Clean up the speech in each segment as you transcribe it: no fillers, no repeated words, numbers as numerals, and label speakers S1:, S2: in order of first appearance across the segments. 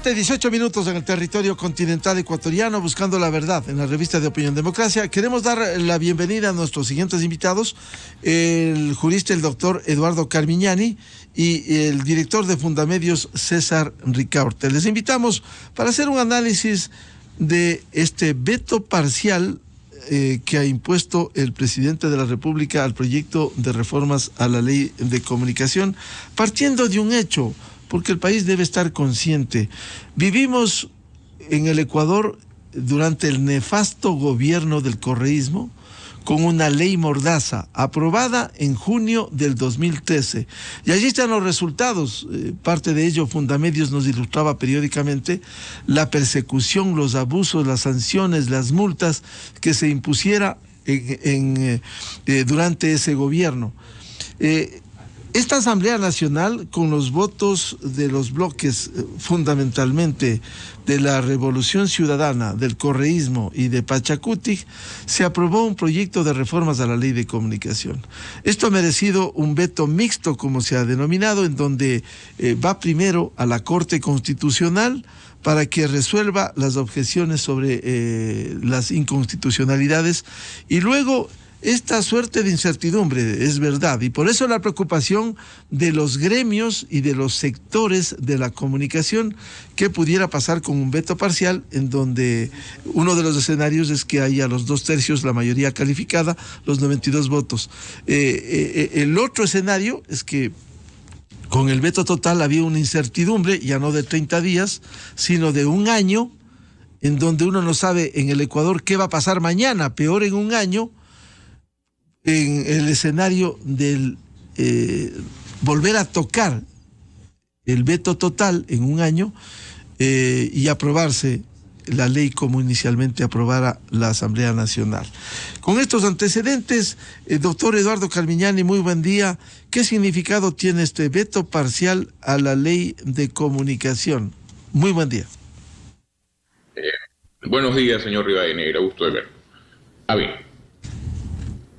S1: 7:18 en el territorio continental ecuatoriano, buscando la verdad en la revista de Opinión Democracia. Queremos dar la bienvenida a nuestros siguientes invitados, el jurista, el doctor Eduardo Carmignani, y el director de Fundamedios, César Ricaurte. Les invitamos para hacer un análisis de este veto parcial que ha impuesto el presidente de la República al proyecto de reformas a la ley de comunicación, partiendo de un hecho, porque el país debe estar consciente. Vivimos en el Ecuador durante el nefasto gobierno del correísmo con una ley mordaza aprobada en junio del 2013. Y allí están los resultados. Parte de ello Fundamedios nos ilustraba periódicamente: la persecución, los abusos, las sanciones, las multas que se impusiera durante ese gobierno. Esta Asamblea Nacional, con los votos de los bloques fundamentalmente de la Revolución Ciudadana, del correísmo y de Pachacutic, se aprobó un proyecto de reformas a la ley de comunicación. Esto ha merecido un veto mixto, como se ha denominado, en donde va primero a la Corte Constitucional para que resuelva las objeciones sobre las inconstitucionalidades, y luego esta suerte de incertidumbre, es verdad, y por eso la preocupación de los gremios y de los sectores de la comunicación, que pudiera pasar con un veto parcial, en donde uno de los escenarios es que haya los 2/3, la mayoría calificada, los 92 votos. El otro escenario es que con el veto total había una incertidumbre, ya no de 30 días, sino de un año, en donde uno no sabe en el Ecuador qué va a pasar mañana, peor en un año, en el escenario del volver a tocar el veto total en un año y aprobarse la ley como inicialmente aprobara la Asamblea Nacional. Con estos antecedentes, doctor Eduardo Carmignani, muy buen día. ¿Qué significado tiene este veto parcial a la ley de comunicación? Muy buen día.
S2: Buenos días, señor Rivadeneira, gusto de verlo. A ver,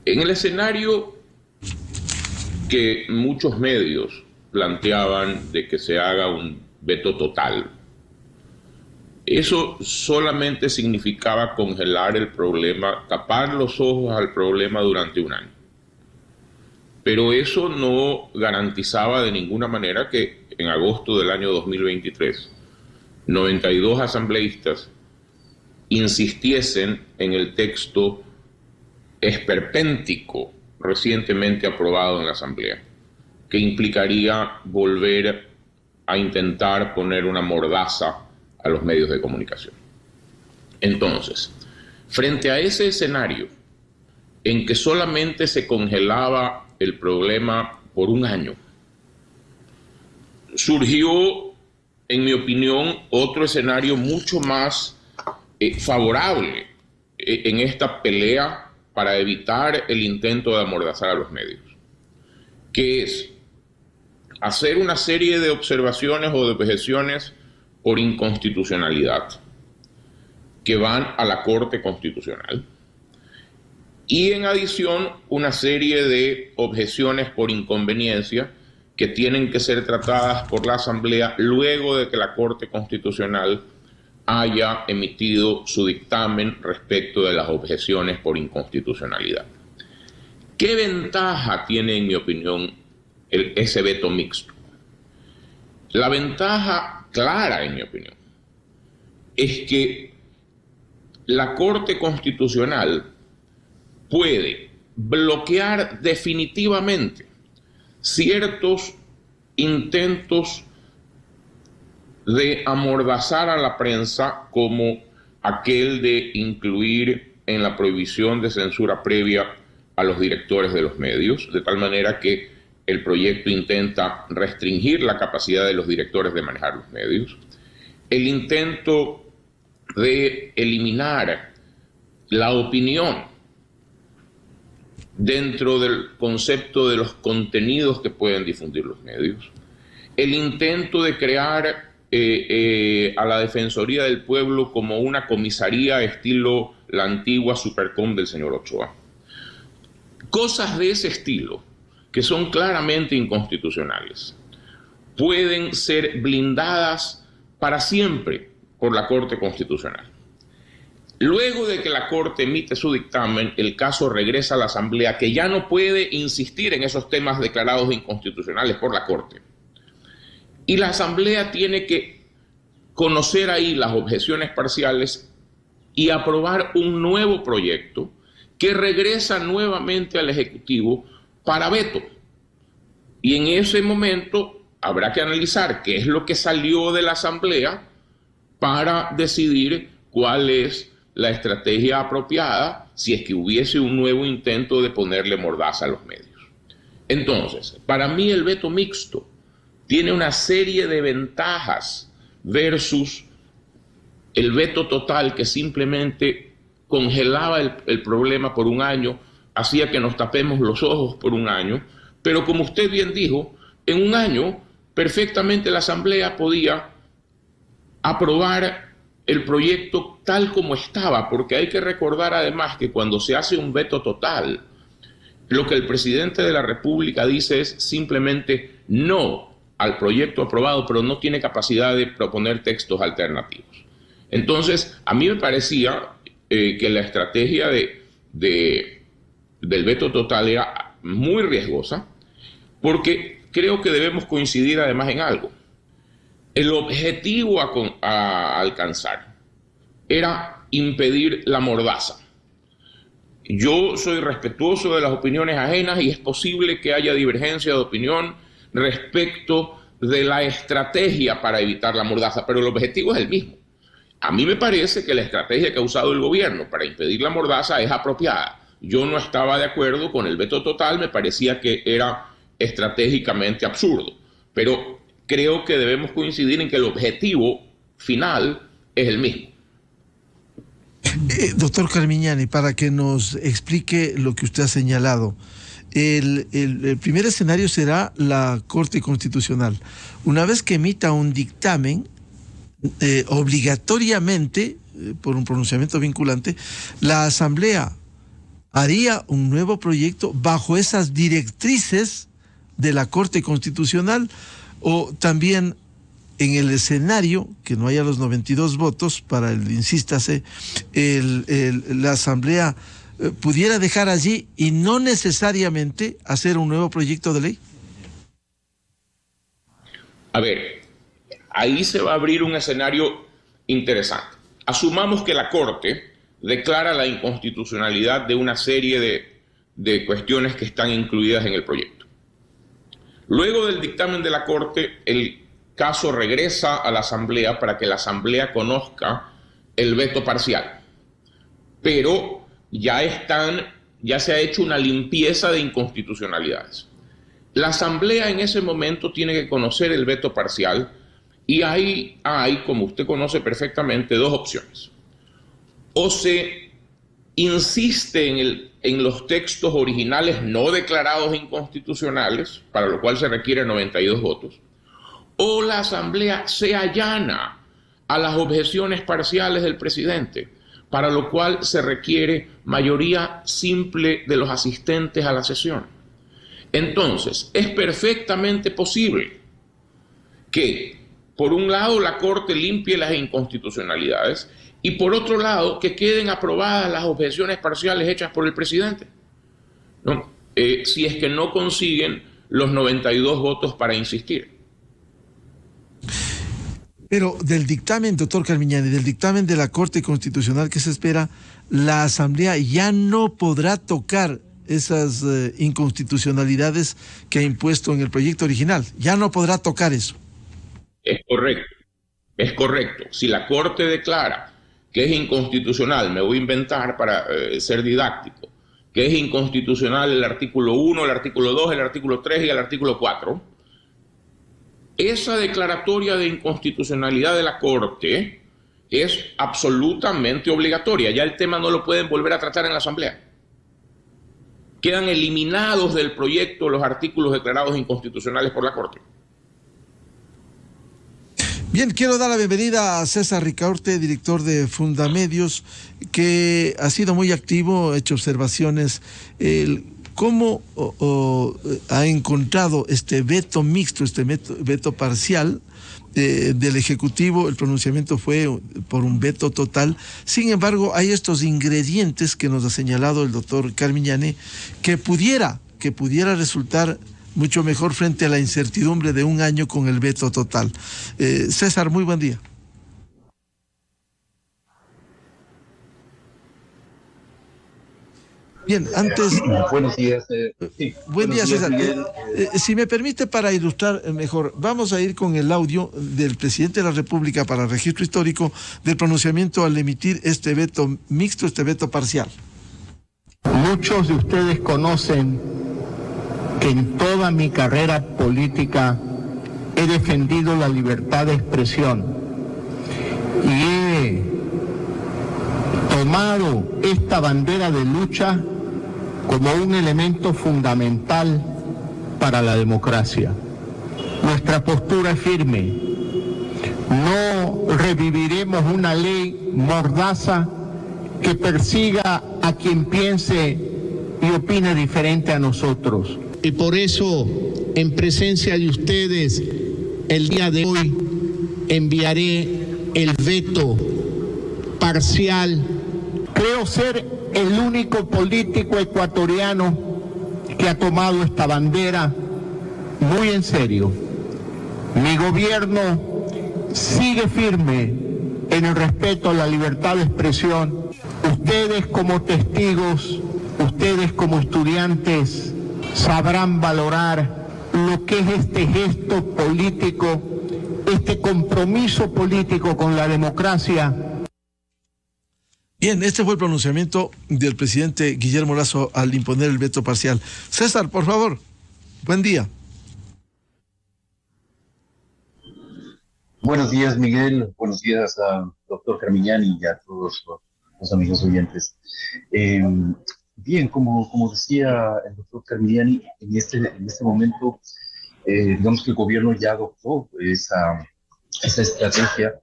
S2: en el escenario que muchos medios planteaban de que se haga un veto total, eso solamente significaba congelar el problema, tapar los ojos al problema durante un año. Pero eso no garantizaba de ninguna manera que en agosto del año 2023, 92 asambleístas insistiesen en el texto esperpéntico recientemente aprobado en la Asamblea, que implicaría volver a intentar poner una mordaza a los medios de comunicación. Entonces, frente a ese escenario en que solamente se congelaba el problema por un año, surgió, en mi opinión, otro escenario mucho más favorable en esta pelea para evitar el intento de amordazar a los medios, que es hacer una serie de observaciones o de objeciones por inconstitucionalidad que van a la Corte Constitucional, y en adición una serie de objeciones por inconveniencia que tienen que ser tratadas por la Asamblea luego de que la Corte Constitucional haya emitido su dictamen respecto de las objeciones por inconstitucionalidad. ¿Qué ventaja tiene, en mi opinión, ese veto mixto? La ventaja clara, en mi opinión, es que la Corte Constitucional puede bloquear definitivamente ciertos intentos de amordazar a la prensa, como aquel de incluir en la prohibición de censura previa a los directores de los medios, de tal manera que el proyecto intenta restringir la capacidad de los directores de manejar los medios. El intento de eliminar la opinión dentro del concepto de los contenidos que pueden difundir los medios. El intento de crear a la Defensoría del Pueblo como una comisaría estilo la antigua Supercom del señor Ochoa. Cosas de ese estilo, que son claramente inconstitucionales, pueden ser blindadas para siempre por la Corte Constitucional. Luego de que la Corte emite su dictamen, el caso regresa a la Asamblea, que ya no puede insistir en esos temas declarados inconstitucionales por la Corte. Y la Asamblea tiene que conocer ahí las objeciones parciales y aprobar un nuevo proyecto que regresa nuevamente al Ejecutivo para veto. Y en ese momento habrá que analizar qué es lo que salió de la Asamblea para decidir cuál es la estrategia apropiada si es que hubiese un nuevo intento de ponerle mordaza a los medios. Entonces, para mí el veto mixto tiene una serie de ventajas versus el veto total, que simplemente congelaba el problema por un año, hacía que nos tapemos los ojos por un año, pero como usted bien dijo, en un año perfectamente la Asamblea podía aprobar el proyecto tal como estaba, porque hay que recordar además que cuando se hace un veto total, lo que el presidente de la República dice es simplemente no al proyecto aprobado, pero no tiene capacidad de proponer textos alternativos. Entonces, a mí me parecía que la estrategia del veto total era muy riesgosa, porque creo que debemos coincidir además en algo. El objetivo a alcanzar era impedir la mordaza. Yo soy respetuoso de las opiniones ajenas y es posible que haya divergencia de opinión respecto de la estrategia para evitar la mordaza, pero el objetivo es el mismo. A mí me parece que la estrategia que ha usado el gobierno para impedir la mordaza es apropiada. Yo no estaba de acuerdo con el veto total, me parecía que era estratégicamente absurdo, pero creo que debemos coincidir en que el objetivo final es el mismo.
S1: Doctor Carmignani, para que nos explique lo que usted ha señalado, el primer escenario será la Corte Constitucional. Una vez que emita un dictamen, obligatoriamente, por un pronunciamiento vinculante, la Asamblea haría un nuevo proyecto bajo esas directrices de la Corte Constitucional, o también en el escenario que no haya los 92 votos para el, insístase, la Asamblea pudiera dejar allí y no necesariamente hacer un nuevo proyecto de ley.
S2: A ver, ahí se va a abrir un escenario interesante. Asumamos que la Corte declara la inconstitucionalidad de una serie de cuestiones que están incluidas en el proyecto. Luego del dictamen de la Corte, el caso regresa a la Asamblea para que la Asamblea conozca el veto parcial. Pero ya se ha hecho una limpieza de inconstitucionalidades. La Asamblea en ese momento tiene que conocer el veto parcial y hay, como usted conoce perfectamente, dos opciones. O se insiste en los textos originales no declarados inconstitucionales, para lo cual se requieren 92 votos, o la Asamblea se allana a las objeciones parciales del presidente, para lo cual se requiere mayoría simple de los asistentes a la sesión. Entonces, es perfectamente posible que, por un lado, la Corte limpie las inconstitucionalidades y, por otro lado, que queden aprobadas las objeciones parciales hechas por el presidente, ¿no? Si es que no consiguen los 92 votos para insistir.
S1: Pero del dictamen, doctor Carmignani, del dictamen de la Corte Constitucional que se espera, la Asamblea ya no podrá tocar esas inconstitucionalidades que ha impuesto en el proyecto original. Ya no podrá tocar eso.
S2: Es correcto, es correcto. Si la Corte declara que es inconstitucional, me voy a inventar para ser didáctico, que es inconstitucional el artículo 1, el artículo 2, el artículo 3 y el artículo 4, esa declaratoria de inconstitucionalidad de la Corte es absolutamente obligatoria. Ya el tema no lo pueden volver a tratar en la Asamblea. Quedan eliminados del proyecto los artículos declarados inconstitucionales por la Corte.
S1: Bien, quiero dar la bienvenida a César Ricaurte, director de Fundamedios, que ha sido muy activo, ha hecho observaciones. ¿cómo ha encontrado este veto mixto, este veto parcial del Ejecutivo? El pronunciamiento fue por un veto total. Sin embargo, hay estos ingredientes que nos ha señalado el doctor Carmiñani que pudiera resultar mucho mejor frente a la incertidumbre de un año con el veto total. César, muy buen día. Bien, antes...
S3: Buenos días.
S1: Sí, buen día, César. Si me permite, para ilustrar mejor, vamos a ir con el audio del presidente de la República para registro histórico del pronunciamiento al emitir este veto mixto, este veto parcial.
S4: Muchos de ustedes conocen que en toda mi carrera política he defendido la libertad de expresión y he tomado esta bandera de lucha como un elemento fundamental para la democracia. Nuestra postura es firme. No reviviremos una ley mordaza que persiga a quien piense y opine diferente a nosotros. Y por eso, en presencia de ustedes, el día de hoy enviaré el veto parcial. Creo ser el único político ecuatoriano que ha tomado esta bandera muy en serio. Mi gobierno sigue firme en el respeto a la libertad de expresión. Ustedes como testigos, ustedes como estudiantes, sabrán valorar lo que es este gesto político, este compromiso político con la democracia.
S1: Bien, este fue el pronunciamiento del presidente Guillermo Lasso al imponer el veto parcial. César, por favor, buen día.
S3: Buenos días, Miguel. Buenos días a doctor Carmiñani y a todos los amigos oyentes. Bien, como decía el doctor Carmiñani, en este momento, digamos que el gobierno ya adoptó esa estrategia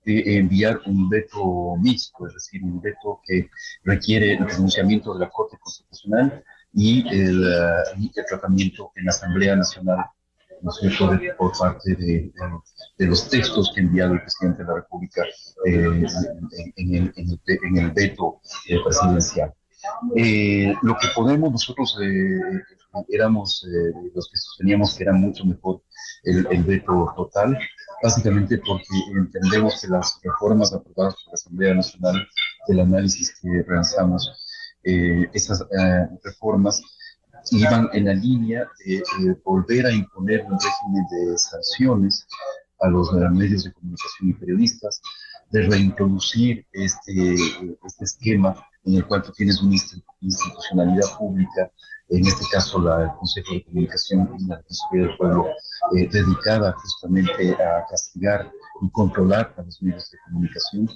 S3: de enviar un veto mixto, es decir, un veto que requiere el pronunciamiento de la Corte Constitucional y el tratamiento en la Asamblea Nacional, ¿no es cierto?, por parte de los textos que ha enviado el presidente de la República en el veto presidencial. Lo que podemos nosotros éramos los que sosteníamos que era mucho mejor el veto total, básicamente porque entendemos que las reformas aprobadas por la Asamblea Nacional, del análisis que realizamos, esas reformas iban en la línea de volver a imponer un régimen de sanciones a los medios de comunicación y periodistas, de reintroducir este esquema en el cual tú tienes una institucionalidad pública, en este caso el Consejo de Comunicación y la Defensoría del Pueblo, dedicada justamente a castigar y controlar a los medios de comunicación,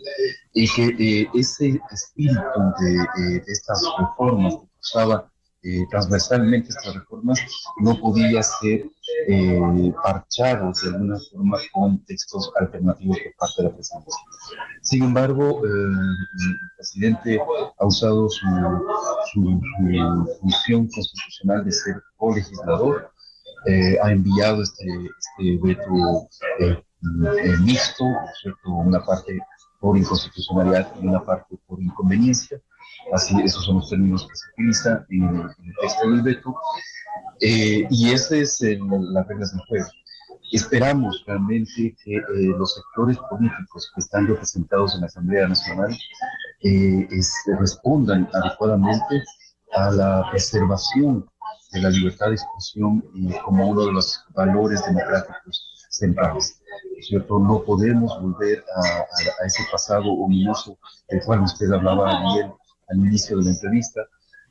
S3: y que ese espíritu de estas reformas que usaba transversalmente estas reformas no podía ser parchados de alguna forma con textos alternativos por parte de la presidencia. Sin embargo, el presidente ha usado su función constitucional de ser colegislador, ha enviado este veto mixto, ¿cierto?, una parte por inconstitucionalidad y una parte por inconveniencia. Así, esos son los términos que se utilizan en el texto del veto, y esa es las reglas del juego. Esperamos realmente que los sectores políticos que están representados en la Asamblea Nacional respondan adecuadamente a la preservación de la libertad de expresión como uno de los valores democráticos centrales. ¿Cierto? No podemos volver a ese pasado ominoso del cual usted hablaba bien al inicio de la entrevista.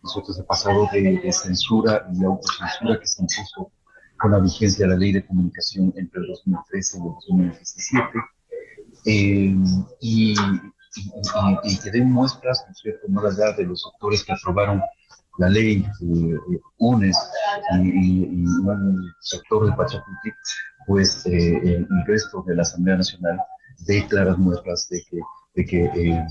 S3: Nosotros el pasado de censura y autocensura que se impuso con la vigencia de la Ley de Comunicación entre el 2013 y el 2017, y que den muestras, ¿no es cierto?, más allá de los sectores que aprobaron la ley, UNES y un sector de Pachacuti, pues el resto de la Asamblea Nacional dé claras muestras de que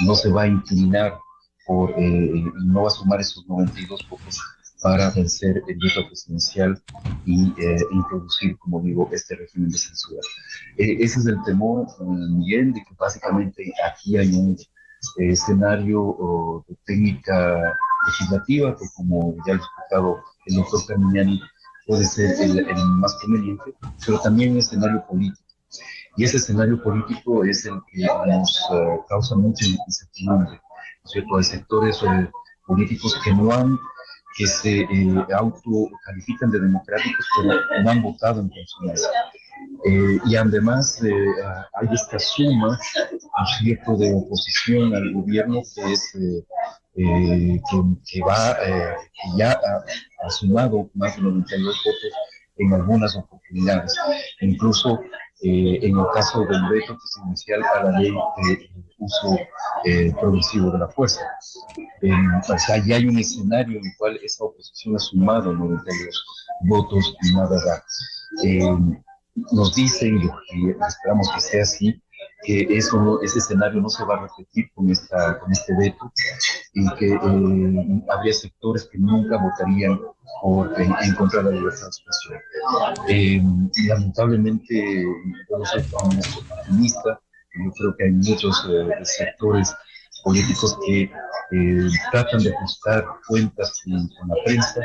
S3: no se va a inclinar por, no va a sumar esos 92 votos, para vencer el veto presidencial y introducir, como digo, este régimen de censura. Ese es el temor, Miguel, de que básicamente aquí hay un escenario de técnica legislativa que, como ya lo ha explicado el doctor Carmignani, puede ser el más conveniente, pero también un escenario político. Y ese escenario político es el que nos causa mucha incertidumbre, ¿no es cierto? Hay sectores políticos que se autocalifican de democráticos, pero no han votado en consonancia. Y además hay esta suma, ¿no es cierto?, de oposición al gobierno que es que ya ha sumado más de 92 votos en algunas oportunidades. Incluso en el caso del veto presidencial a la ley de uso progresivo de la fuerza. O sea, ya hay un escenario en el cual esa oposición ha sumado 92 votos y nada da. Nos dicen, y esperamos que sea así, que ese escenario no se va a repetir con este veto y que habría sectores que nunca votarían en contra de la libertad de expresión. Lamentablemente, yo no soy tan optimista. Yo creo que hay muchos sectores políticos que tratan de ajustar cuentas con la prensa,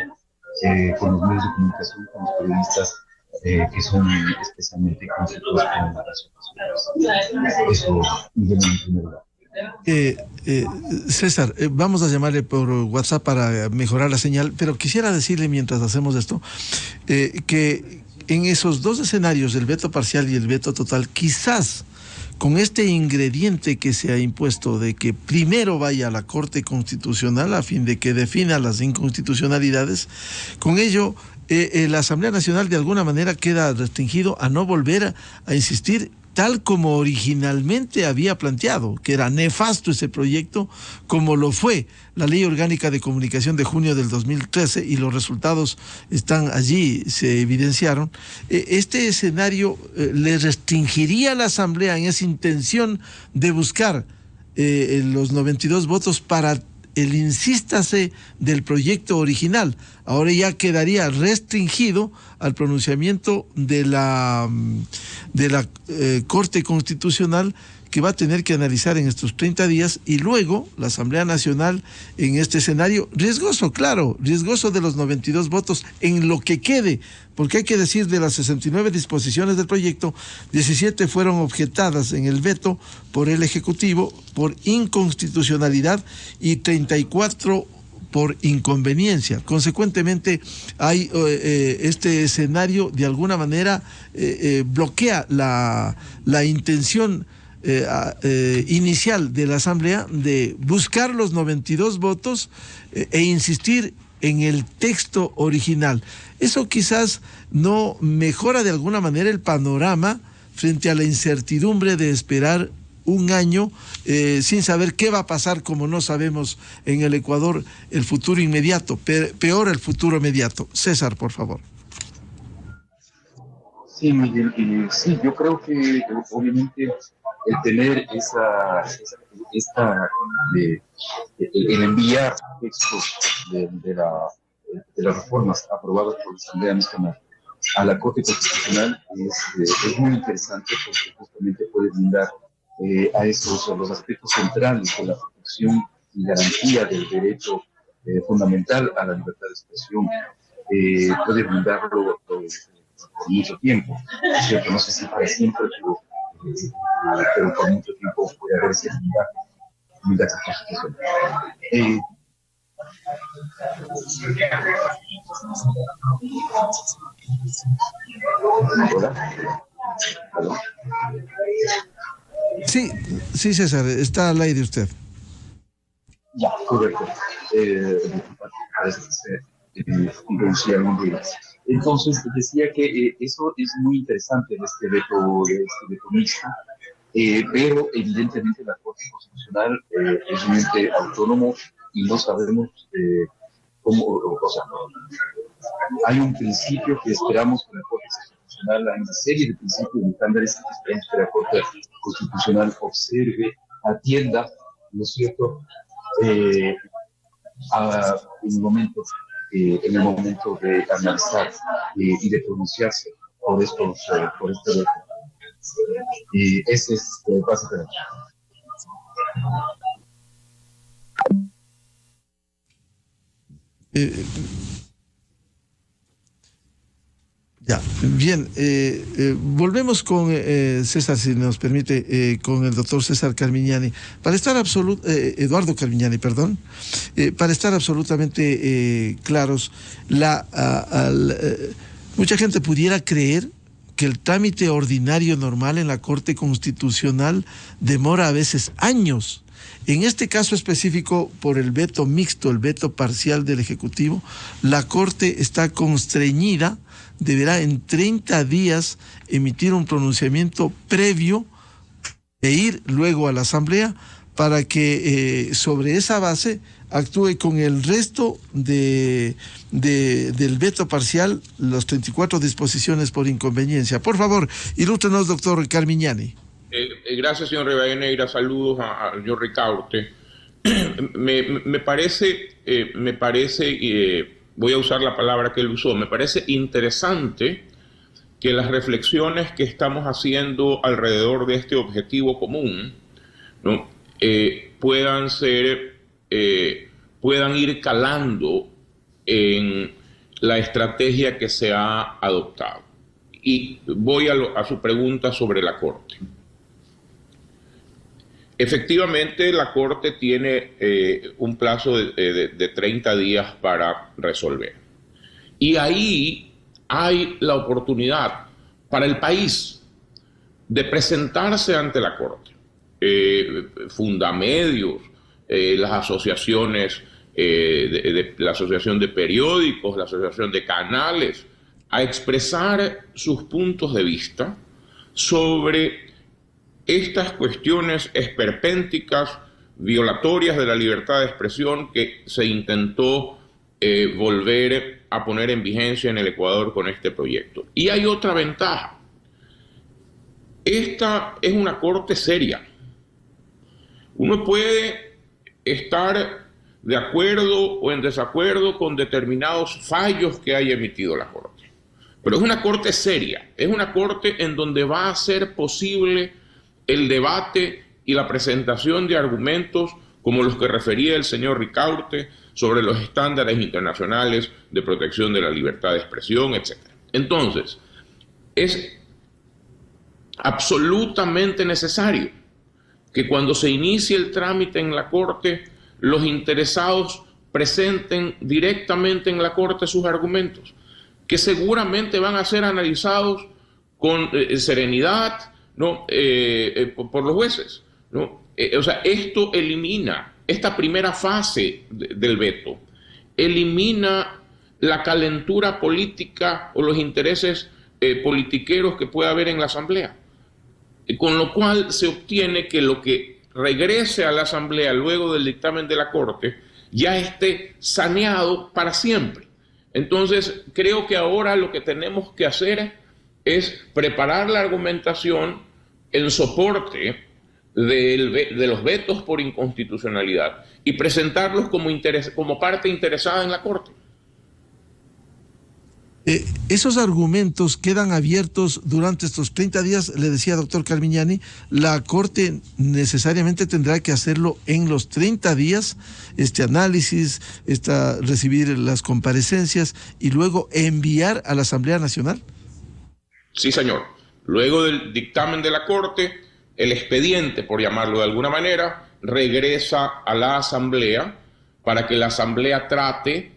S3: con los medios de comunicación, con los periodistas que son especialmente conflictos con las personas. Eso, Miguel, en primer lugar.
S1: César, vamos a llamarle por WhatsApp para mejorar la señal, pero quisiera decirle mientras hacemos esto que en esos dos escenarios, el veto parcial y el veto total, quizás con este ingrediente que se ha impuesto de que primero vaya a la Corte Constitucional a fin de que defina las inconstitucionalidades, con ello la Asamblea Nacional de alguna manera queda restringido a no volver a insistir tal como originalmente había planteado, que era nefasto ese proyecto, como lo fue la Ley Orgánica de Comunicación de junio del 2013, y los resultados están allí, se evidenciaron. Este escenario le restringiría a la Asamblea en esa intención de buscar los 92 votos para el insístase del proyecto original. Ahora ya quedaría restringido al pronunciamiento de la Corte Constitucional, que va a tener que analizar en estos 30 días, y luego la Asamblea Nacional en este escenario riesgoso, claro, riesgoso de los 92 votos en lo que quede, porque hay que decir, de las 69 disposiciones del proyecto, 17 fueron objetadas en el veto por el Ejecutivo por inconstitucionalidad y 34 por inconveniencia. Consecuentemente, hay este escenario de alguna manera bloquea la intención inicial de la Asamblea de buscar los 92 votos e insistir en el texto original. Eso quizás no mejora de alguna manera el panorama frente a la incertidumbre de esperar un año sin saber qué va a pasar, como no sabemos en el Ecuador el futuro inmediato, peor el futuro inmediato. César, por favor.
S3: Sí, Miguel, sí, yo creo que obviamente el tener el enviar textos de las reformas aprobadas por la Asamblea Nacional a la Corte Constitucional es muy interesante, porque justamente puede brindar a los aspectos centrales de la protección y garantía del derecho fundamental a la libertad de expresión, puede brindarlo por mucho tiempo, ¿cierto? No sé si para siempre, pero por mucho tiempo puede haber ese blindaje constitucional. ¿Hola?
S1: Sí, César, está al aire usted.
S3: Ya, correcto. Parece que se introducía algún ruido. Entonces, decía que eso es muy interesante de este veto mixto, pero evidentemente la Corte Constitucional es un ente autónomo y no sabemos cómo, o sea, hay un principio que esperamos que la Corte Constitucional, hay una serie de principios y estándares que esperamos que la Corte Constitucional observe, atienda, ¿no es cierto?, en el momento en el momento de analizar y de pronunciarse por este veto. Y ese es básicamente.
S1: Ya, bien, volvemos con César, si nos permite, con el doctor César Carmignani, para estar Eduardo Carmignani, perdón, para estar absolutamente claros, mucha gente pudiera creer que el trámite ordinario normal en la Corte Constitucional demora a veces años. En este caso específico, por el veto mixto, el veto parcial del Ejecutivo, la Corte está constreñida, deberá en 30 días emitir un pronunciamiento previo e ir luego a la Asamblea para que sobre esa base actúe con el resto del veto parcial, las 34 disposiciones por inconveniencia. Por favor, ilústrenos, doctor Carmignani.
S2: Gracias, señor Rivadeneira. Saludos a señor Ricaurte. Me parece, voy a usar la palabra que él usó, me parece interesante que las reflexiones que estamos haciendo alrededor de este objetivo común, ¿no? puedan ir calando en la estrategia que se ha adoptado. Y voy a su pregunta sobre la Corte. Efectivamente, la Corte tiene un plazo de 30 días para resolver. Y ahí hay la oportunidad para el país de presentarse ante la Corte. Fundamedios, las asociaciones, la Asociación de Periódicos, la Asociación de Canales, a expresar sus puntos de vista sobre estas cuestiones esperpénticas, violatorias de la libertad de expresión que se intentó volver a poner en vigencia en el Ecuador con este proyecto. Y hay otra ventaja. Esta es una Corte seria. Uno puede estar de acuerdo o en desacuerdo con determinados fallos que haya emitido la Corte. Pero es una Corte seria, es una Corte en donde va a ser posible el debate y la presentación de argumentos como los que refería el señor Ricaurte sobre los estándares internacionales de protección de la libertad de expresión, etc. Entonces, es absolutamente necesario que cuando se inicie el trámite en la Corte, los interesados presenten directamente en la Corte sus argumentos, que seguramente van a ser analizados con serenidad, ¿no? Por los jueces, ¿no? O sea, esto elimina, esta primera fase del veto, elimina la calentura política o los intereses politiqueros que pueda haber en la Asamblea. Con lo cual se obtiene que lo que regrese a la Asamblea luego del dictamen de la Corte ya esté saneado para siempre. Entonces, creo que ahora lo que tenemos que hacer es preparar la argumentación en soporte de los vetos por inconstitucionalidad y presentarlos como parte interesada en la Corte.
S1: Esos argumentos quedan abiertos durante estos 30 días, le decía doctor Carmignani, la Corte necesariamente tendrá que hacerlo en los 30 días, este análisis, recibir las comparecencias y luego enviar a la Asamblea Nacional.
S2: Sí, señor. Luego del dictamen de la Corte, el expediente, por llamarlo de alguna manera, regresa a la Asamblea para que la Asamblea trate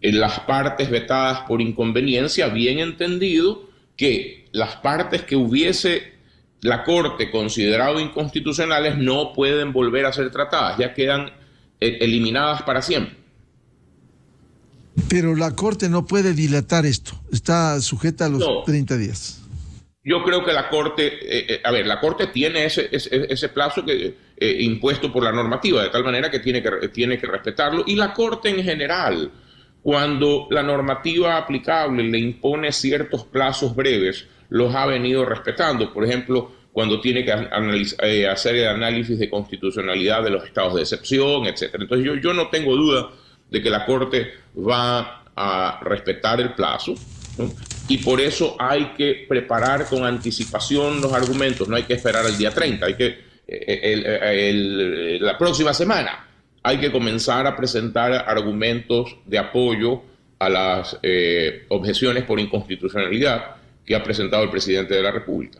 S2: en las partes vetadas por inconveniencia, bien entendido que las partes que hubiese la Corte considerado inconstitucionales no pueden volver a ser tratadas, ya quedan eliminadas para siempre.
S1: Pero la Corte no puede dilatar esto, está sujeta a los 30 días.
S2: Yo creo que la Corte, la Corte tiene ese plazo impuesto por la normativa, de tal manera que tiene que respetarlo, y la Corte en general, cuando la normativa aplicable le impone ciertos plazos breves, los ha venido respetando. Por ejemplo, cuando tiene que hacer el análisis de constitucionalidad de los estados de excepción, etc. Entonces yo no tengo duda de que la Corte va a respetar el plazo, ¿no? Y por eso hay que preparar con anticipación los argumentos, no hay que esperar al día 30, hay que la próxima semana hay que comenzar a presentar argumentos de apoyo a las objeciones por inconstitucionalidad que ha presentado el presidente de la República.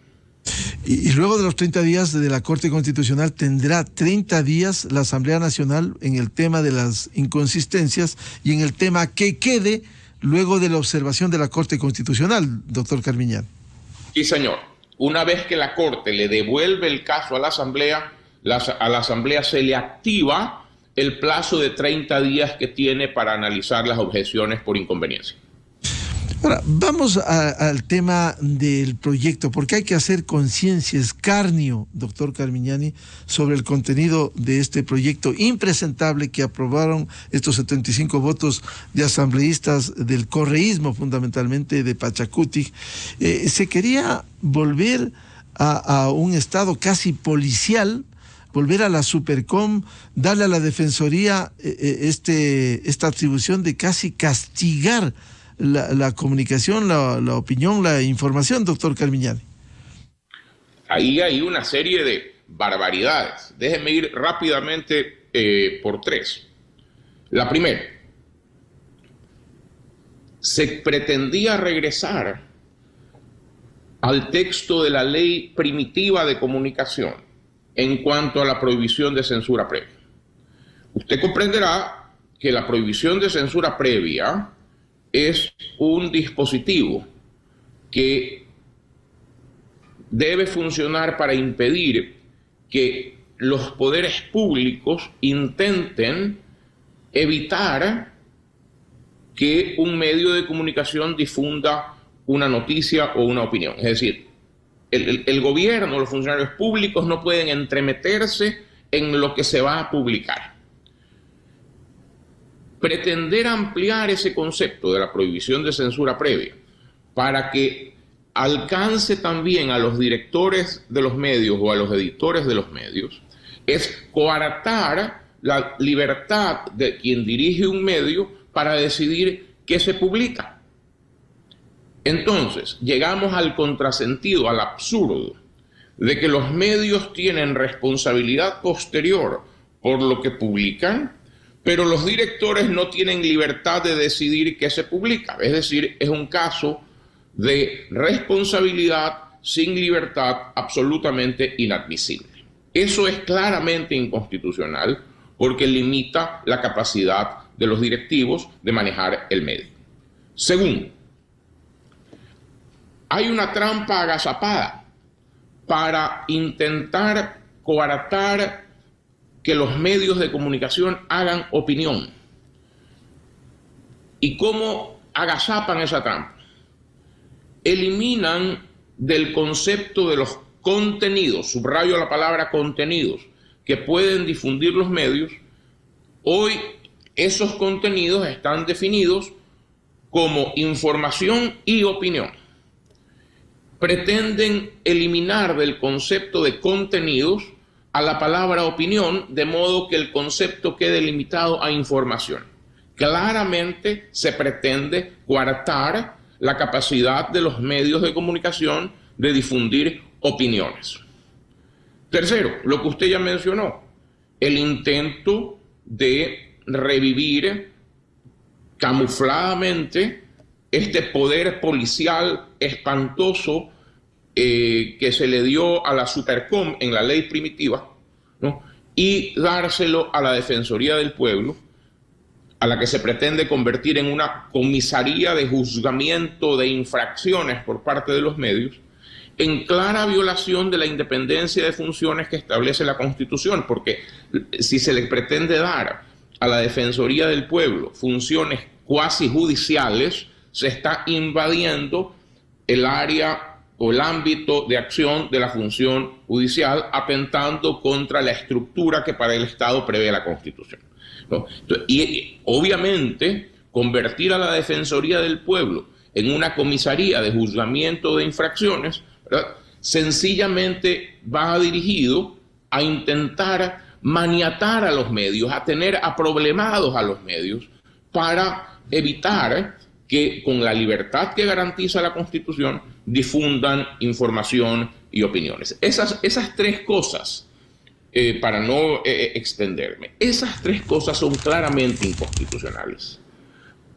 S1: Y luego de los 30 días de la Corte Constitucional tendrá 30 días la Asamblea Nacional en el tema de las inconsistencias y en el tema que quede luego de la observación de la Corte Constitucional, doctor Carmiñán.
S2: Sí, señor. Una vez que la Corte le devuelve el caso a la Asamblea se le activa el plazo de 30 días que tiene para analizar las objeciones por inconveniencia.
S1: Ahora, vamos al tema del proyecto, porque hay que hacer conciencia, escarnio, doctor Carmiñani, sobre el contenido de este proyecto impresentable que aprobaron estos 75 votos de asambleístas del correísmo, fundamentalmente de Pachacuti. Se quería volver a un estado casi policial, volver a la Supercom, darle a la Defensoría esta atribución de casi castigar la comunicación, la opinión, la información, doctor Carmiñani.
S2: Ahí hay una serie de barbaridades. Déjenme ir rápidamente por tres. La primera, se pretendía regresar al texto de la ley primitiva de comunicación en cuanto a la prohibición de censura previa. Usted comprenderá que la prohibición de censura previa es un dispositivo que debe funcionar para impedir que los poderes públicos intenten evitar que un medio de comunicación difunda una noticia o una opinión. Es decir, el gobierno, los funcionarios públicos no pueden entremeterse en lo que se va a publicar. Pretender ampliar ese concepto de la prohibición de censura previa para que alcance también a los directores de los medios o a los editores de los medios es coartar la libertad de quien dirige un medio para decidir qué se publica. Entonces, llegamos al contrasentido, al absurdo, de que los medios tienen responsabilidad posterior por lo que publican, pero los directores no tienen libertad de decidir qué se publica. Es decir, es un caso de responsabilidad sin libertad absolutamente inadmisible. Eso es claramente inconstitucional porque limita la capacidad de los directivos de manejar el medio. Segundo, hay una trampa agazapada para intentar coartar que los medios de comunicación hagan opinión. ¿Y cómo agazapan esa trampa? Eliminan del concepto de los contenidos, subrayo la palabra contenidos, que pueden difundir los medios. Hoy esos contenidos están definidos como información y opinión. Pretenden eliminar del concepto de contenidos a la palabra opinión, de modo que el concepto quede limitado a información. Claramente se pretende coartar la capacidad de los medios de comunicación de difundir opiniones. Tercero, lo que usted ya mencionó, el intento de revivir camufladamente este poder policial espantoso que se le dio a la Supercom en la ley primitiva, ¿no? Y dárselo a la Defensoría del Pueblo, a la que se pretende convertir en una comisaría de juzgamiento de infracciones por parte de los medios, en clara violación de la independencia de funciones que establece la Constitución, porque si se le pretende dar a la Defensoría del Pueblo funciones cuasi judiciales, se está invadiendo el área o el ámbito de acción de la función judicial, atentando contra la estructura que para el Estado prevé la Constitución, ¿no? Y obviamente convertir a la Defensoría del Pueblo en una comisaría de juzgamiento de infracciones, ¿verdad?, sencillamente va dirigido a intentar maniatar a los medios, a tener aproblemados a los medios, para evitar que con la libertad que garantiza la Constitución difundan información y opiniones. Esas tres cosas, para no extenderme, esas tres cosas son claramente inconstitucionales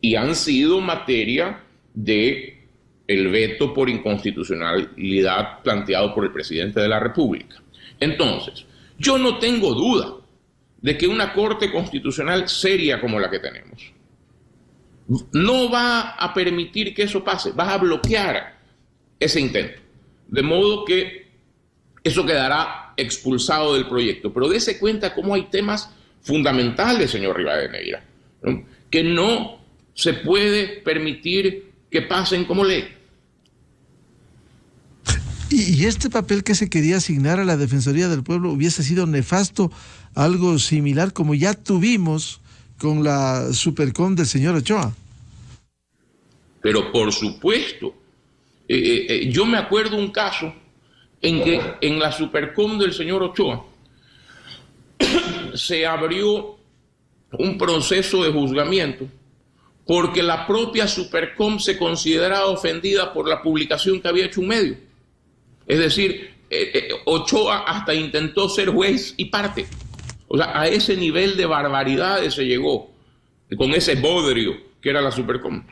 S2: y han sido materia de el veto por inconstitucionalidad planteado por el presidente de la República. Entonces, yo no tengo duda de que una Corte Constitucional seria como la que tenemos no va a permitir que eso pase, va a bloquear ese intento, de modo que eso quedará expulsado del proyecto. Pero dése cuenta cómo hay temas fundamentales, señor Rivadeneira, ¿no?, que no se puede permitir que pasen como ley.
S1: Y este papel que se quería asignar a la Defensoría del Pueblo hubiese sido nefasto, algo similar como ya tuvimos con la Supercom del señor Ochoa.
S2: Pero por supuesto, yo me acuerdo un caso en que en la Supercom del señor Ochoa se abrió un proceso de juzgamiento porque la propia Supercom se consideraba ofendida por la publicación que había hecho un medio. Es decir, Ochoa hasta intentó ser juez y parte. O sea, a ese nivel de barbaridades se llegó con ese bodrio que era la Supercom.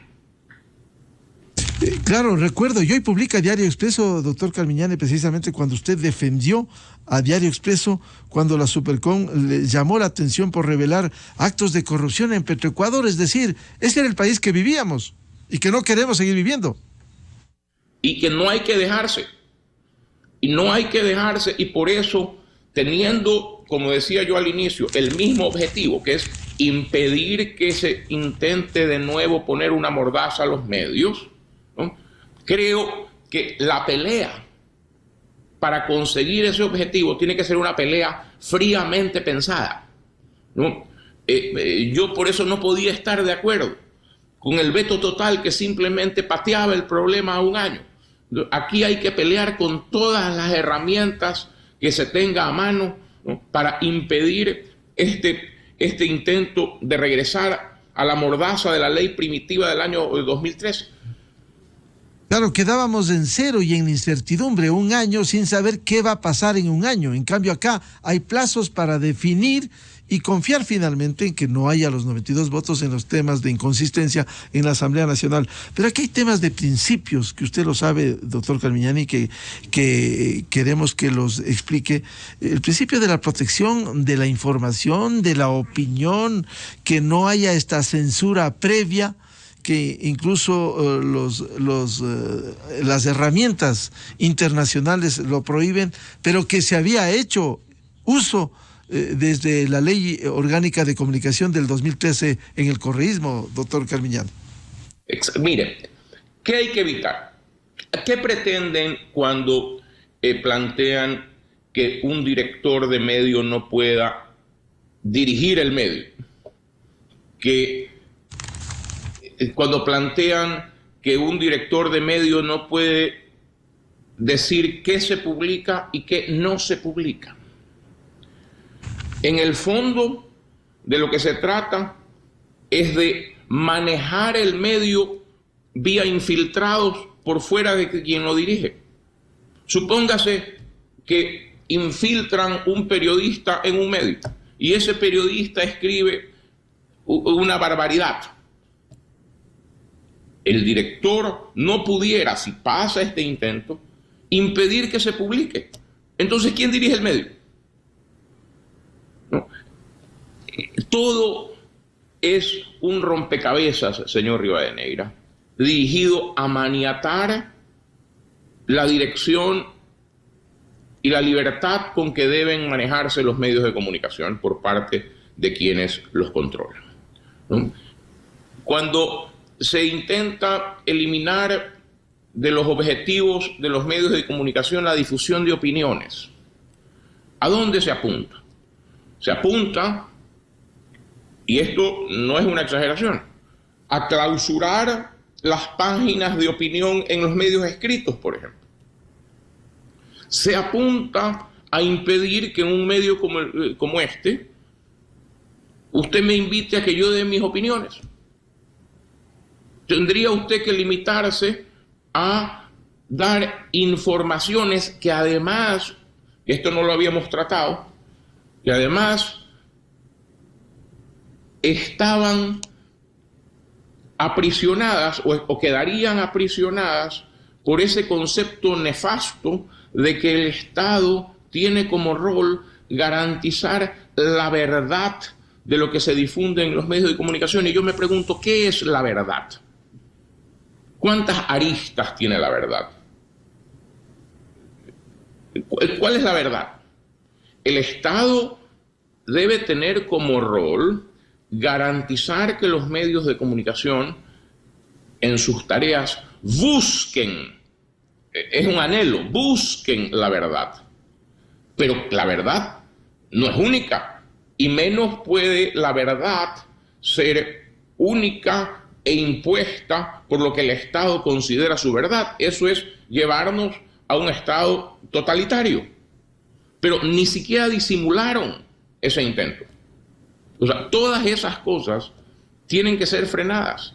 S1: Claro, recuerdo, y hoy publica Diario Expreso, doctor Carmiñani, precisamente cuando usted defendió a Diario Expreso, cuando la Supercom le llamó la atención por revelar actos de corrupción en Petroecuador, es decir, ese era el país que vivíamos y que no queremos seguir viviendo.
S2: Y que no hay que dejarse, y por eso, teniendo, como decía yo al inicio, el mismo objetivo, que es impedir que se intente de nuevo poner una mordaza a los medios, ¿no?, creo que la pelea para conseguir ese objetivo tiene que ser una pelea fríamente pensada, ¿no? Yo por eso no podía estar de acuerdo con el veto total que simplemente pateaba el problema a un año. Aquí hay que pelear con todas las herramientas que se tenga a mano, ¿no?, para impedir este intento de regresar a la mordaza de la ley primitiva del año 2013.
S1: Claro, quedábamos en cero y en incertidumbre un año sin saber qué va a pasar en un año. En cambio acá hay plazos para definir y confiar finalmente en que no haya los 92 votos en los temas de inconsistencia en la Asamblea Nacional. Pero aquí hay temas de principios, que usted lo sabe, doctor Carmiñani, que queremos que los explique. El principio de la protección de la información, de la opinión, que no haya esta censura previa, que incluso las herramientas internacionales lo prohíben, pero que se había hecho uso desde la Ley Orgánica de Comunicación del 2013 en el correísmo, doctor Carmiñán.
S2: Mire, ¿qué hay que evitar? ¿Qué pretenden cuando plantean que un director de medio no pueda dirigir el medio? Que cuando plantean que un director de medio no puede decir qué se publica y qué no se publica. En el fondo de lo que se trata es de manejar el medio vía infiltrados por fuera de quien lo dirige. Supóngase que infiltran un periodista en un medio y ese periodista escribe una barbaridad. El director no pudiera, si pasa este intento, impedir que se publique. Entonces, ¿quién dirige el medio? ¿No? Todo es un rompecabezas, señor Rivadeneira, dirigido a maniatar la dirección y la libertad con que deben manejarse los medios de comunicación por parte de quienes los controlan, ¿no? Cuando se intenta eliminar de los objetivos de los medios de comunicación la difusión de opiniones, ¿a dónde se apunta? Se apunta, y esto no es una exageración, a clausurar las páginas de opinión en los medios escritos, por ejemplo. Se apunta a impedir que en un medio como este, usted me invite a que yo dé mis opiniones. tendría usted que limitarse a dar informaciones que además, esto no lo habíamos tratado, que además estaban aprisionadas o quedarían aprisionadas por ese concepto nefasto de que el Estado tiene como rol garantizar la verdad de lo que se difunde en los medios de comunicación. Y yo me pregunto, ¿qué es la verdad? ¿Cuántas aristas tiene la verdad? ¿Cuál es la verdad? El Estado debe tener como rol garantizar que los medios de comunicación en sus tareas busquen, es un anhelo, busquen la verdad. Pero la verdad no es única, y menos puede la verdad ser única e impuesta por lo que el Estado considera su verdad. Eso es llevarnos a un Estado totalitario. Pero ni siquiera disimularon ese intento. O sea, todas esas cosas tienen que ser frenadas,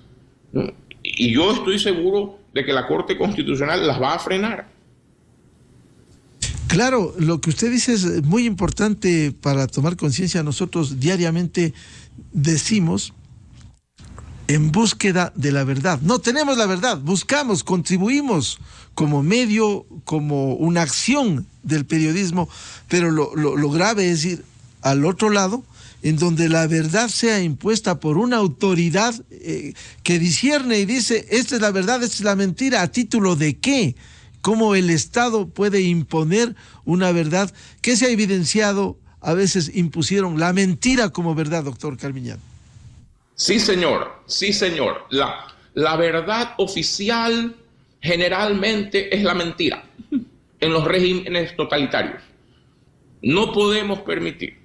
S2: ¿no? Y yo estoy seguro de que la Corte Constitucional las va a frenar.
S1: Claro, lo que usted dice es muy importante para tomar conciencia. Nosotros diariamente decimos en búsqueda de la verdad. No tenemos la verdad, buscamos, contribuimos como medio, como una acción del periodismo, pero lo grave es ir al otro lado, en donde la verdad sea impuesta por una autoridad que discierne y dice, esta es la verdad, esta es la mentira. ¿A título de qué? ¿Cómo el Estado puede imponer una verdad que se ha evidenciado? A veces impusieron la mentira como verdad, doctor Carmiñán.
S2: Sí, señor, sí, señor. La verdad oficial generalmente es la mentira en los regímenes totalitarios. No podemos permitir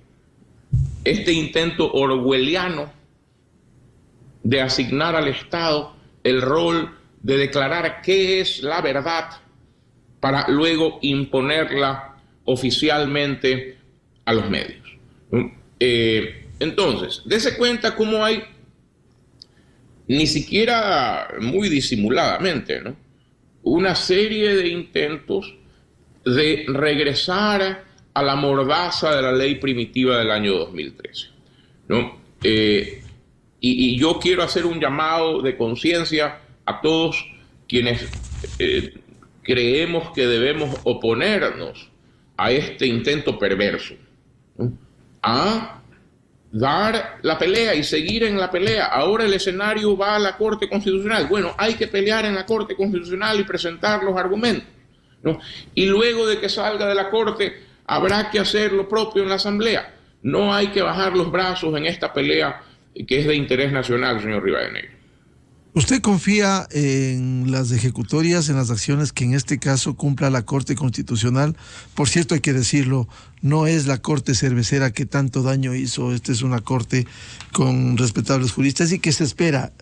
S2: este intento orwelliano de asignar al Estado el rol de declarar qué es la verdad para luego imponerla oficialmente a los medios. Entonces, dése cuenta cómo hay, ni siquiera muy disimuladamente, ¿no?, una serie de intentos de regresar a la mordaza de la ley primitiva del año 2013, ¿no? Y yo quiero hacer un llamado de conciencia a todos quienes creemos que debemos oponernos a este intento perverso, ¿no?, a dar la pelea y seguir en la pelea. Ahora el escenario va a la Corte Constitucional. Bueno, hay que pelear en la Corte Constitucional y presentar los argumentos, ¿no? Y luego de que salga de la Corte, habrá que hacer lo propio en la Asamblea. No hay que bajar los brazos en esta pelea que es de interés nacional, señor Rivadeneira.
S1: ¿Usted confía en las ejecutorias, en las acciones que en este caso cumpla la Corte Constitucional? Por cierto, hay que decirlo, no es la Corte cervecera que tanto daño hizo. Esta es una Corte con respetables juristas y que se espera,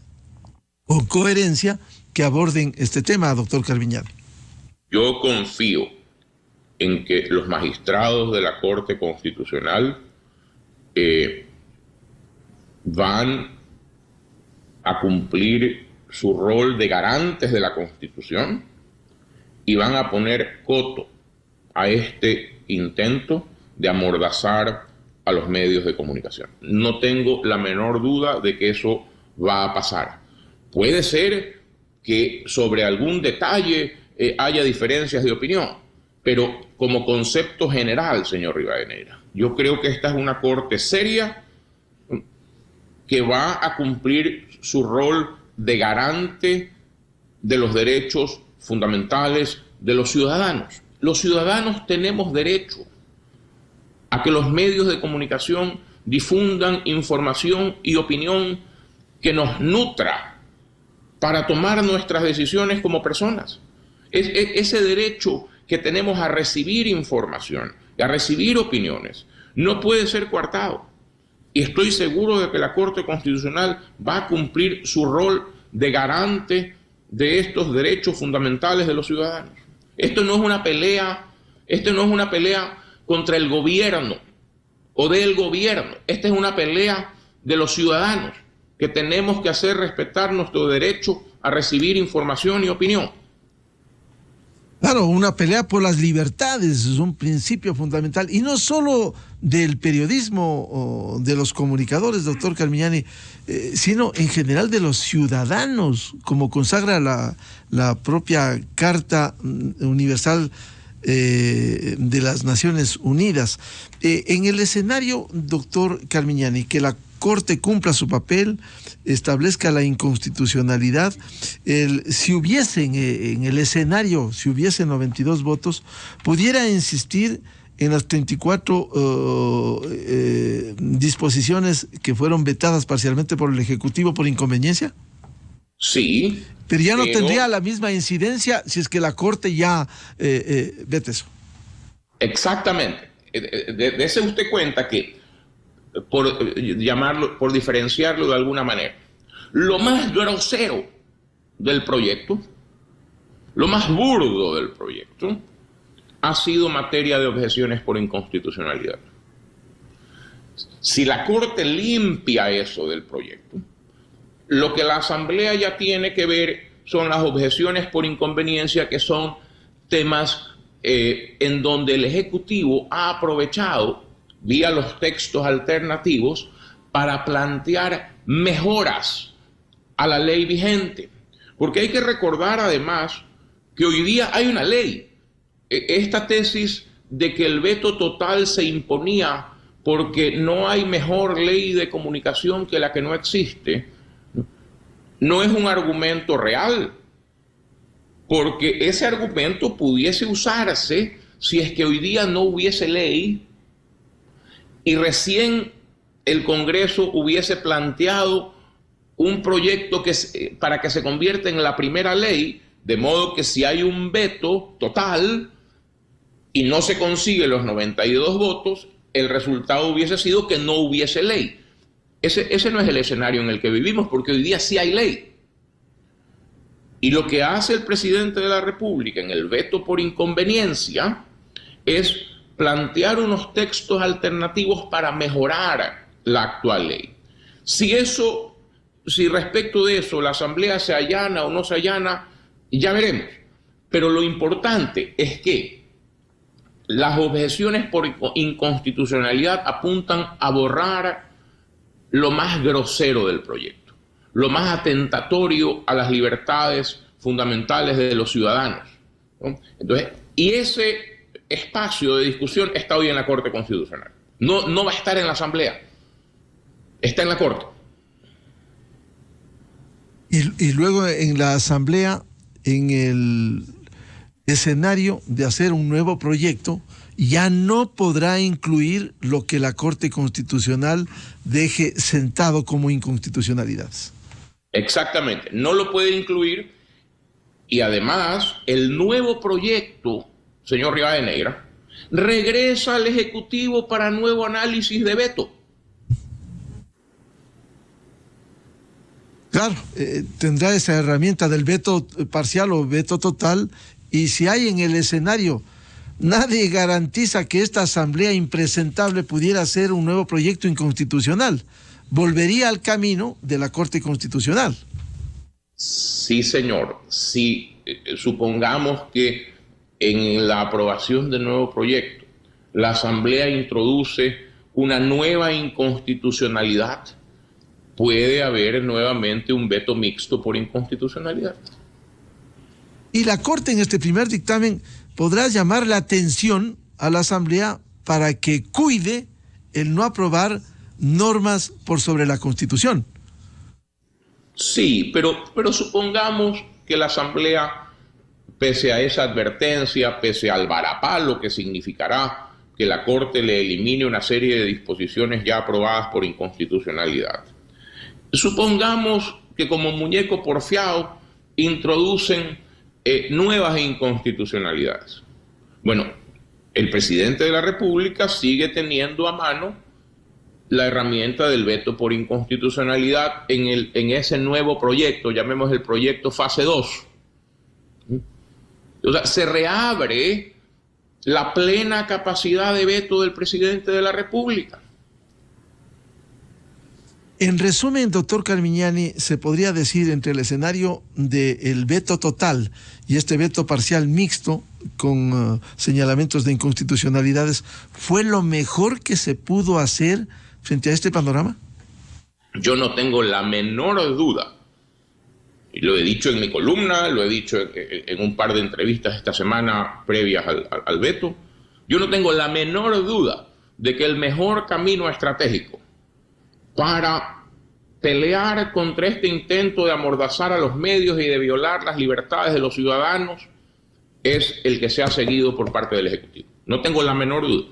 S1: con coherencia, que aborden este tema, doctor Carmiñán.
S2: Yo confío en que los magistrados de la Corte Constitucional van a cumplir su rol de garantes de la Constitución y van a poner coto a este intento de amordazar a los medios de comunicación. No tengo la menor duda de que eso va a pasar. Puede ser que sobre algún detalle haya diferencias de opinión, pero como concepto general, señor Rivadeneira, yo creo que esta es una Corte seria que va a cumplir su rol de garante de los derechos fundamentales de los ciudadanos. Los ciudadanos tenemos derecho a que los medios de comunicación difundan información y opinión que nos nutra para tomar nuestras decisiones como personas. Ese derecho que tenemos a recibir información y a recibir opiniones no puede ser coartado. Y estoy seguro de que la Corte Constitucional va a cumplir su rol de garante de estos derechos fundamentales de los ciudadanos. Esto no es una pelea contra el gobierno o del gobierno. Esta es una pelea de los ciudadanos, que tenemos que hacer respetar nuestro derecho a recibir información y opinión.
S1: Claro, una pelea por las libertades es un principio fundamental, y no solo del periodismo o de los comunicadores, doctor Carmignani, sino en general de los ciudadanos, como consagra la propia Carta Universal de las Naciones Unidas. En el escenario, doctor Carmignani, que la Corte cumpla su papel, establezca la inconstitucionalidad, si hubiese en el escenario, si hubiese 92 votos, pudiera insistir en las 34 disposiciones que fueron vetadas parcialmente por el Ejecutivo por inconveniencia.
S2: Sí.
S1: Pero ya no tendría la misma incidencia si es que la Corte ya vete eso.
S2: Exactamente. Dese usted cuenta que, por llamarlo, por diferenciarlo de alguna manera, lo más grosero del proyecto, lo más burdo del proyecto, ha sido materia de objeciones por inconstitucionalidad. Si la Corte limpia eso del proyecto, lo que la Asamblea ya tiene que ver son las objeciones por inconveniencia, que son temas en donde el Ejecutivo ha aprovechado, vía los textos alternativos, para plantear mejoras a la ley vigente. Porque hay que recordar además que hoy día hay una ley. Esta tesis de que el veto total se imponía porque no hay mejor ley de comunicación que la que no existe, no es un argumento real, porque ese argumento pudiese usarse si es que hoy día no hubiese ley y recién el Congreso hubiese planteado un proyecto para que se convierta en la primera ley, de modo que si hay un veto total y no se consigue los 92 votos, el resultado hubiese sido que no hubiese ley. Ese no es el escenario en el que vivimos, porque hoy día sí hay ley. Y lo que hace el presidente de la República en el veto por inconveniencia es plantear unos textos alternativos para mejorar la actual ley. Si respecto de eso la Asamblea se allana o no se allana, ya veremos. Pero lo importante es que las objeciones por inconstitucionalidad apuntan a borrar lo más grosero del proyecto, lo más atentatorio a las libertades fundamentales de los ciudadanos, ¿no? Entonces, y ese espacio de discusión está hoy en la Corte Constitucional. No va a estar en la Asamblea, está en la Corte.
S1: Y luego en la Asamblea, en el escenario de hacer un nuevo proyecto, ya no podrá incluir lo que la Corte Constitucional deje sentado como inconstitucionalidad.
S2: Exactamente, no lo puede incluir, y además el nuevo proyecto, señor Rivadeneira, regresa al Ejecutivo para nuevo análisis de veto.
S1: Claro, tendrá esa herramienta del veto parcial o veto total, y si hay en el escenario, nadie garantiza que esta Asamblea impresentable pudiera ser un nuevo proyecto inconstitucional. Volvería al camino de la Corte Constitucional.
S2: Sí, señor. Si supongamos que en la aprobación del nuevo proyecto la Asamblea introduce una nueva inconstitucionalidad, puede haber nuevamente un veto mixto por inconstitucionalidad.
S1: Y la Corte en este primer dictamen podrá llamar la atención a la Asamblea para que cuide el no aprobar normas por sobre la Constitución.
S2: Sí, pero supongamos que la Asamblea, pese a esa advertencia, pese al varapalo que significará que la Corte le elimine una serie de disposiciones ya aprobadas por inconstitucionalidad, supongamos que como muñeco porfiado introducen nuevas inconstitucionalidades. Bueno, el presidente de la República sigue teniendo a mano la herramienta del veto por inconstitucionalidad en ese nuevo proyecto, llamemos el proyecto fase 2. O sea, se reabre la plena capacidad de veto del presidente de la República.
S1: En resumen, doctor Carmignani, se podría decir entre el escenario del veto total y este veto parcial mixto con señalamientos de inconstitucionalidades, ¿fue lo mejor que se pudo hacer frente a este panorama?
S2: Yo no tengo la menor duda. Y lo he dicho en mi columna, lo he dicho en un par de entrevistas esta semana previas al veto. Yo no tengo la menor duda de que el mejor camino estratégico para pelear contra este intento de amordazar a los medios y de violar las libertades de los ciudadanos es el que se ha seguido por parte del Ejecutivo. No tengo la menor duda.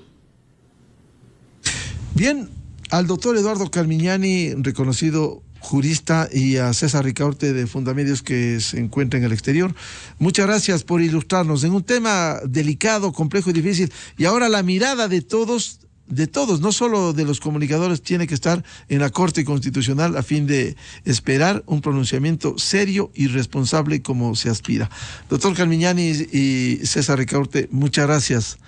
S1: Bien, al doctor Eduardo Carmignani, reconocido jurista, y a César Ricaurte de Fundamedios, que se encuentra en el exterior, muchas gracias por ilustrarnos en un tema delicado, complejo y difícil. Y ahora la mirada de todos, no solo de los comunicadores, tiene que estar en la Corte Constitucional a fin de esperar un pronunciamiento serio y responsable como se aspira. Doctor Carmignani y César Ricaurte, muchas gracias.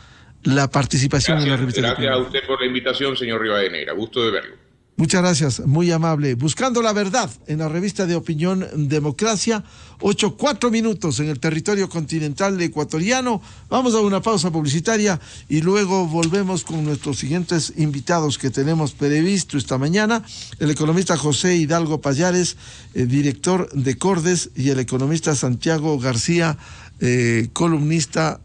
S1: La participación en la revista.
S2: Gracias a usted por la invitación, señor Rivadeneira. Gusto de verlo.
S1: Muchas gracias, muy amable. Buscando la verdad en la revista de opinión Democracia, 8:04 en el territorio continental ecuatoriano. Vamos a una pausa publicitaria y luego volvemos con nuestros siguientes invitados que tenemos previsto esta mañana. El economista José Hidalgo Payares, director de Cordes, y el economista Santiago García, columnista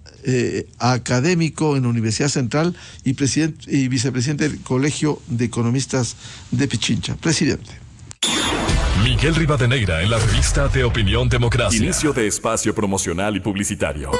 S1: académico en la Universidad Central y presidente y vicepresidente del Colegio de Economistas de Pichincha. Presidente.
S5: Miguel Rivadeneira en la revista de opinión Democracia. Inicio de espacio promocional y publicitario.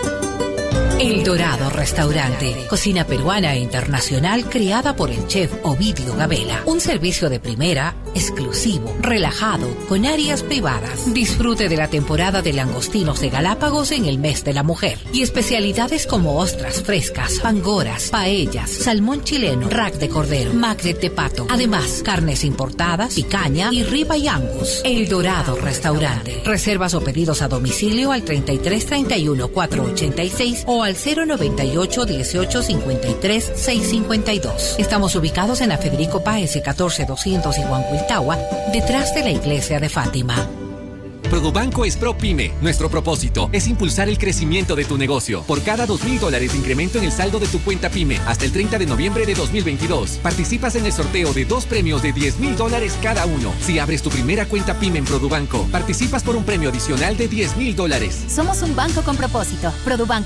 S6: El Dorado Restaurante, cocina peruana e internacional creada por el chef Ovidio Gabela. Un servicio de primera, exclusivo, relajado, con áreas privadas. Disfrute de la temporada de langostinos de Galápagos en el mes de la mujer. Y especialidades como ostras frescas, pangoras, paellas, salmón chileno, rack de cordero, magret de pato. Además, carnes importadas, picaña y ribeye angus. El Dorado Restaurante. Reservas o pedidos a domicilio al 3331 486 o al 098 18 53 652. Estamos ubicados en la Federico Páez 14200 y Huancuiltagua, detrás de la iglesia de Fátima.
S7: Produbanco es ProPyme. Nuestro propósito es impulsar el crecimiento de tu negocio. Por cada $2,000 de incremento en el saldo de tu cuenta PYME hasta el 30 de noviembre de 2022, participas en el sorteo de 2 premios de $10,000 cada uno. Si abres tu primera cuenta PYME en Produbanco, participas por un premio adicional de $10,000.
S8: Somos un banco con propósito. Produbanco.